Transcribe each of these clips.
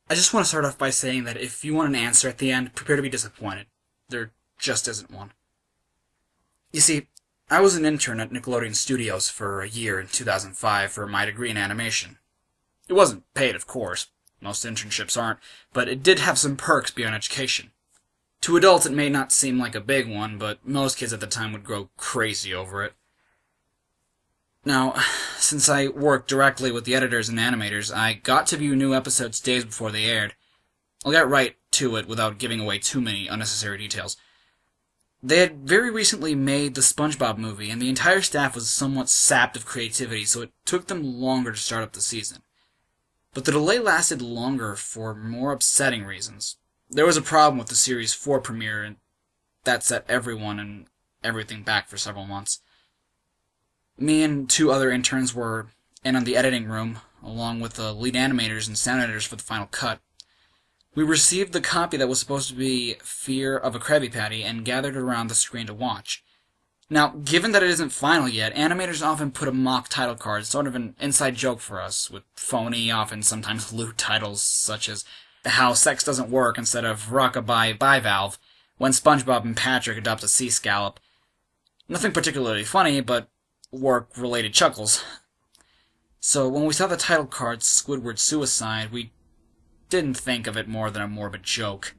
I just want to start off by saying that if you want an answer at the end, prepare to be disappointed. There just isn't one. You see, I was an intern at Nickelodeon Studios for a year in 2005 for my degree in animation. It wasn't paid, of course. Most internships aren't, but it did have some perks beyond education. To adults, it may not seem like a big one, but most kids at the time would grow crazy over it. Now, since I worked directly with the editors and animators, I got to view new episodes days before they aired. I'll get right to it without giving away too many unnecessary details. They had very recently made the SpongeBob movie, and the entire staff was somewhat sapped of creativity, so it took them longer to start up the season. But the delay lasted longer for more upsetting reasons. There was a problem with the Series 4 premiere, and that set everyone and everything back for several months. Me and two other interns were in on the editing room, along with the lead animators and sound editors for the final cut. We received the copy that was supposed to be Fear of a Krabby Patty and gathered around the screen to watch. Now, given that it isn't final yet, animators often put a mock title card, sort of an inside joke for us, with phony, often sometimes lewd titles such as How Sex Doesn't Work instead of Rockabye Bivalve, When SpongeBob and Patrick Adopt a Sea Scallop. Nothing particularly funny, but work-related chuckles. So when we saw the title card, Squidward Suicide, we didn't think of it more than a morbid joke.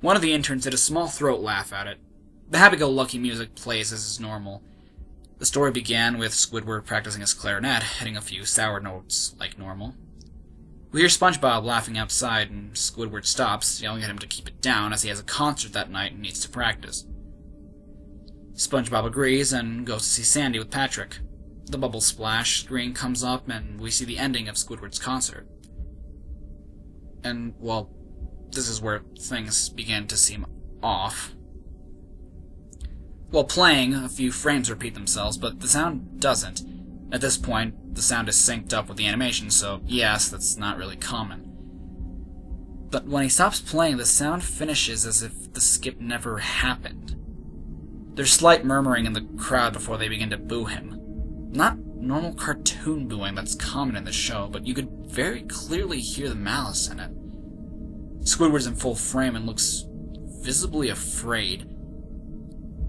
One of the interns did a small throat laugh at it. The happy-go-lucky music plays as is normal. The story began with Squidward practicing his clarinet, hitting a few sour notes like normal. We hear SpongeBob laughing outside, and Squidward stops, yelling at him to keep it down as he has a concert that night and needs to practice. SpongeBob agrees and goes to see Sandy with Patrick. The bubble splash screen comes up and we see the ending of Squidward's concert. And, well, this is where things begin to seem off. While playing, a few frames repeat themselves, but the sound doesn't. At this point, the sound is synced up with the animation, so yes, that's not really common. But when he stops playing, the sound finishes as if the skip never happened. There's slight murmuring in the crowd before they begin to boo him. Not normal cartoon booing that's common in the show, but you could very clearly hear the malice in it. Squidward's in full frame and looks visibly afraid.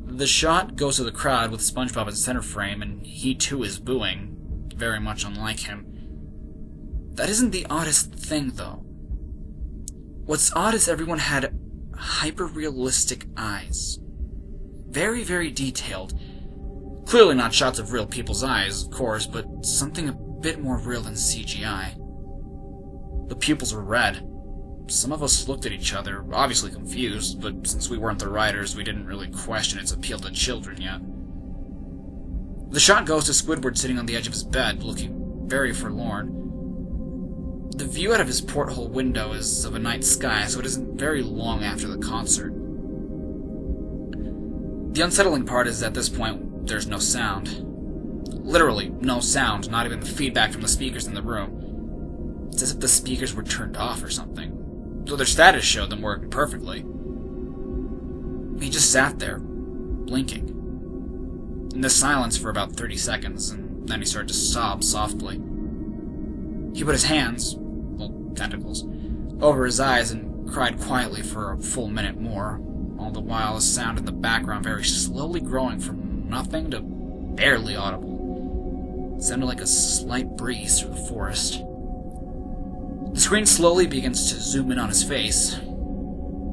The shot goes to the crowd with SpongeBob in center frame, and he too is booing, very much unlike him. That isn't the oddest thing, though. What's odd is everyone had hyper-realistic eyes. Very, very detailed. Clearly not shots of real people's eyes, of course, but something a bit more real than CGI. The pupils were red. Some of us looked at each other, obviously confused, but since we weren't the writers, we didn't really question its appeal to children yet. The shot goes to Squidward sitting on the edge of his bed, looking very forlorn. The view out of his porthole window is of a night sky, so it isn't very long after the concert. The unsettling part is at this point, there's no sound. Literally, no sound, not even the feedback from the speakers in the room. It's as if the speakers were turned off or something. Though their status showed them working perfectly. He just sat there, blinking. In the silence for about 30 seconds, and then he started to sob softly. He put his hands, well, tentacles, over his eyes and cried quietly for a full minute more, all the while a sound in the background very slowly growing from nothing to barely audible. It sounded like a slight breeze through the forest. The screen slowly begins to zoom in on his face.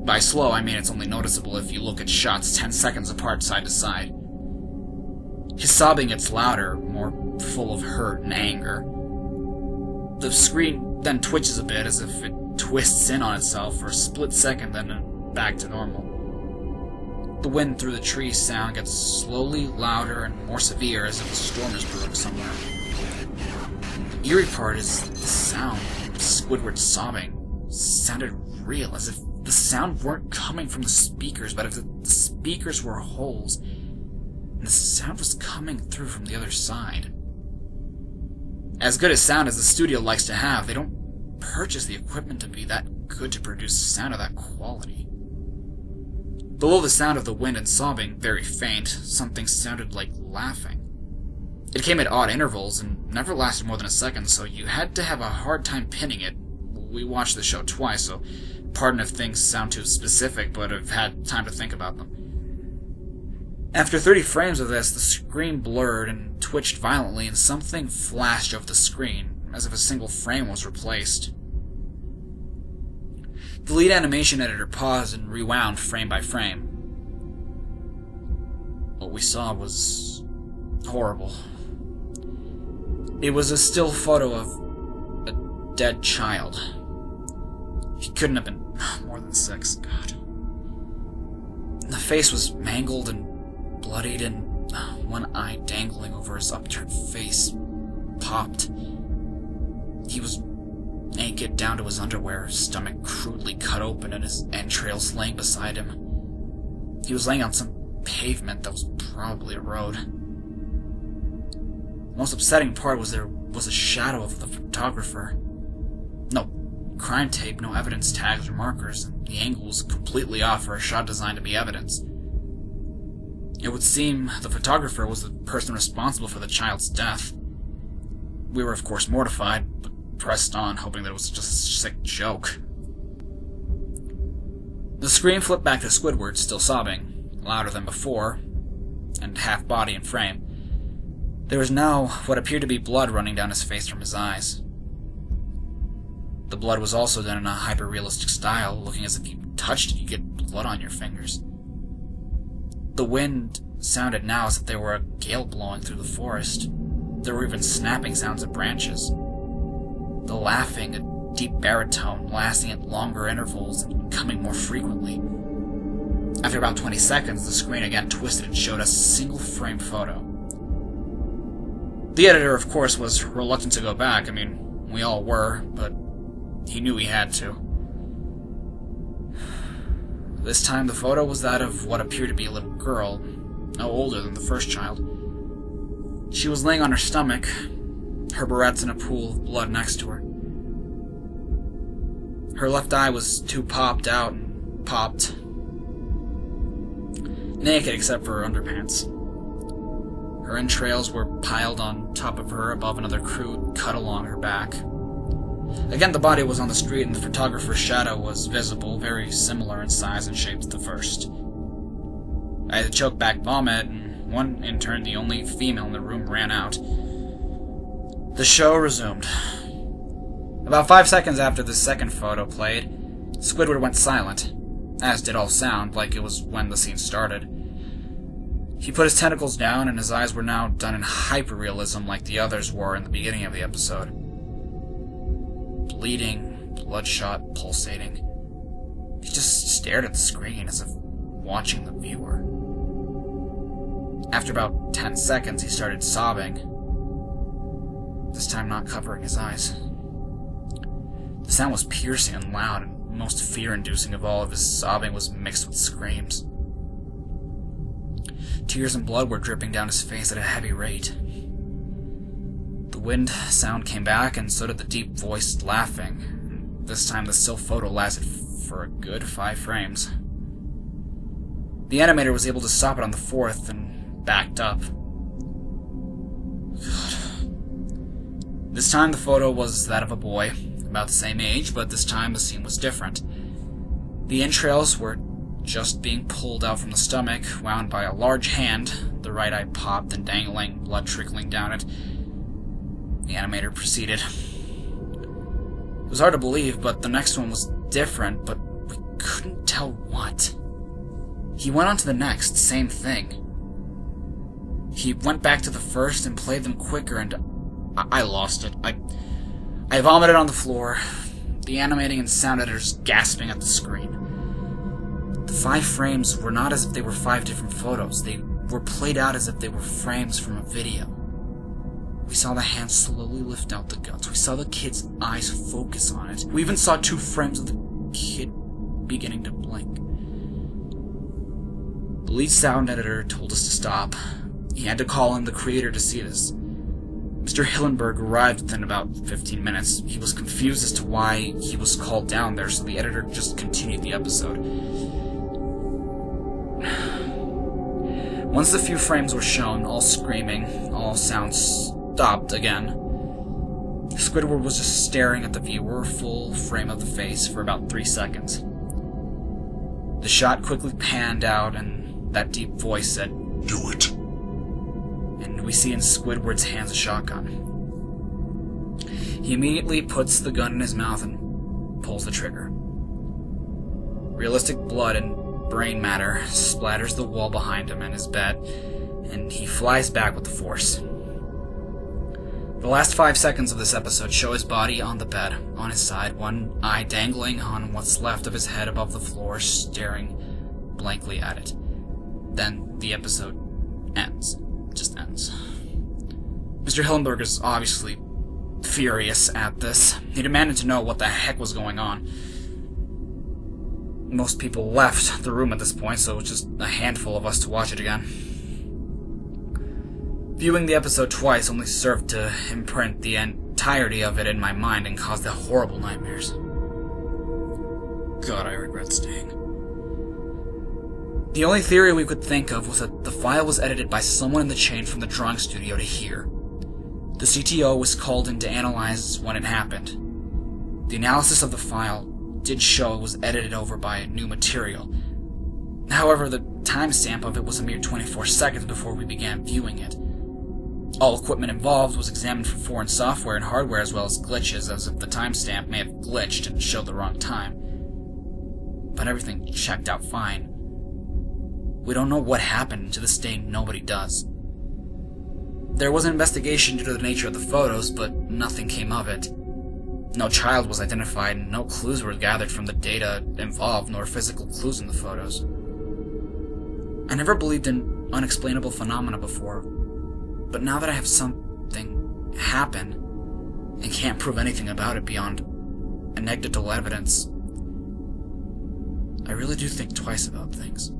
By slow, I mean it's only noticeable if you look at shots 10 seconds apart side to side. His sobbing gets louder, more full of hurt and anger. The screen then twitches a bit as if it twists in on itself for a split second, then back to normal. The wind through the trees sound gets slowly louder and more severe as if a storm is brewing somewhere. The eerie part is the sound. Squidward sobbing sounded real, as if the sound weren't coming from the speakers, but as if the speakers were holes, and the sound was coming through from the other side. As good a sound as the studio likes to have, they don't purchase the equipment to be that good to produce sound of that quality. Below the sound of the wind and sobbing, very faint, something sounded like laughing. It came at odd intervals and never lasted more than a second, so you had to have a hard time pinning it. We watched the show twice, so pardon if things sound too specific, but I've had time to think about them. After 30 frames of this, the screen blurred and twitched violently, and something flashed over the screen, as if a single frame was replaced. The lead animation editor paused and rewound frame by frame. What we saw was horrible. It was a still photo of a dead child. He couldn't have been more than 6. God. The face was mangled and bloodied, and one eye dangling over his upturned face popped. He was naked down to his underwear, stomach crudely cut open, and his entrails laying beside him. He was laying on some pavement that was probably a road. The most upsetting part was there was a shadow of the photographer. No crime tape, no evidence tags or markers, and the angle was completely off for a shot designed to be evidence. It would seem the photographer was the person responsible for the child's death. We were, of course, mortified, but pressed on, hoping that it was just a sick joke. The screen flipped back to Squidward, still sobbing, louder than before, and half body and frame. There was now what appeared to be blood running down his face from his eyes. The blood was also done in a hyper-realistic style, looking as if you touched it, you get blood on your fingers. The wind sounded now as if there were a gale blowing through the forest. There were even snapping sounds of branches. The laughing, a deep baritone, lasting at longer intervals and coming more frequently. After about 20 seconds, the screen again twisted and showed us a single-frame photo. The editor, of course, was reluctant to go back. I mean, we all were, but he knew he had to. This time, the photo was that of what appeared to be a little girl, no older than the first child. She was laying on her stomach, her barrettes in a pool of blood next to her. Her left eye was too popped out and popped. Naked except for her underpants. Her entrails were piled on top of her above another crude cut along her back. Again, the body was on the street, and the photographer's shadow was visible, very similar in size and shape to the first. I had to choke back vomit, and one intern, the only female in the room, ran out. The show resumed. About 5 seconds after the second photo played, Squidward went silent, as did all sound, like it was when the scene started. He put his tentacles down, and his eyes were now done in hyper-realism like the others were in the beginning of the episode. Bleeding, bloodshot, pulsating. He just stared at the screen as if watching the viewer. After about 10 seconds, he started sobbing, this time not covering his eyes. The sound was piercing and loud, and most fear-inducing of all of his sobbing was mixed with screams. Tears and blood were dripping down his face at a heavy rate. The wind sound came back, and so did the deep-voiced laughing. This time the still photo lasted for a good 5 frames. The animator was able to stop it on the 4th and backed up. God. This time the photo was that of a boy, about the same age, but this time the scene was different. The entrails were just being pulled out from the stomach, wound by a large hand, the right eye popped and dangling, blood trickling down it. The animator proceeded. It was hard to believe, but the next one was different, but we couldn't tell what. He went on to the next, same thing. He went back to the first and played them quicker, and I lost it. I vomited on the floor, the animating and sound editors gasping at the screen. The 5 frames were not as if they were 5 different photos. They were played out as if they were frames from a video. We saw the hand slowly lift out the guts. We saw the kid's eyes focus on it. We even saw 2 frames of the kid beginning to blink. The lead sound editor told us to stop. He had to call in the creator to see this. Mr. Hillenberg arrived within about 15 minutes. He was confused as to why he was called down there, so the editor just continued the episode. Once the few frames were shown, all screaming, all sounds stopped again. Squidward was just staring at the viewer, full frame of the face, for about 3 seconds. The shot quickly panned out, and that deep voice said, "Do it." And we see in Squidward's hands a shotgun. He immediately puts the gun in his mouth and pulls the trigger. Realistic blood and brain matter splatters the wall behind him and his bed, and he flies back with the force. The last 5 seconds of this episode show his body on the bed, on his side, one eye dangling on what's left of his head above the floor, staring blankly at it. Then the episode ends. Just ends. Mr. Hillenberg is obviously furious at this. He demanded to know what the heck was going on. Most people left the room at this point, so it was just a handful of us to watch it again. Viewing the episode twice only served to imprint the entirety of it in my mind and caused the horrible nightmares. God, I regret staying. The only theory we could think of was that the file was edited by someone in the chain from the drawing studio to here. The CTO was called in to analyze when it happened. The analysis of the file did show it was edited over by new material. However, the timestamp of it was a mere 24 seconds before we began viewing it. All equipment involved was examined for foreign software and hardware as well as glitches, as if the timestamp may have glitched and showed the wrong time. But everything checked out fine. We don't know what happened, and to this day nobody does. There was an investigation due to the nature of the photos, but nothing came of it. No child was identified, and no clues were gathered from the data involved, nor physical clues in the photos. I never believed in unexplainable phenomena before, but now that I have something happen, and can't prove anything about it beyond anecdotal evidence, I really do think twice about things.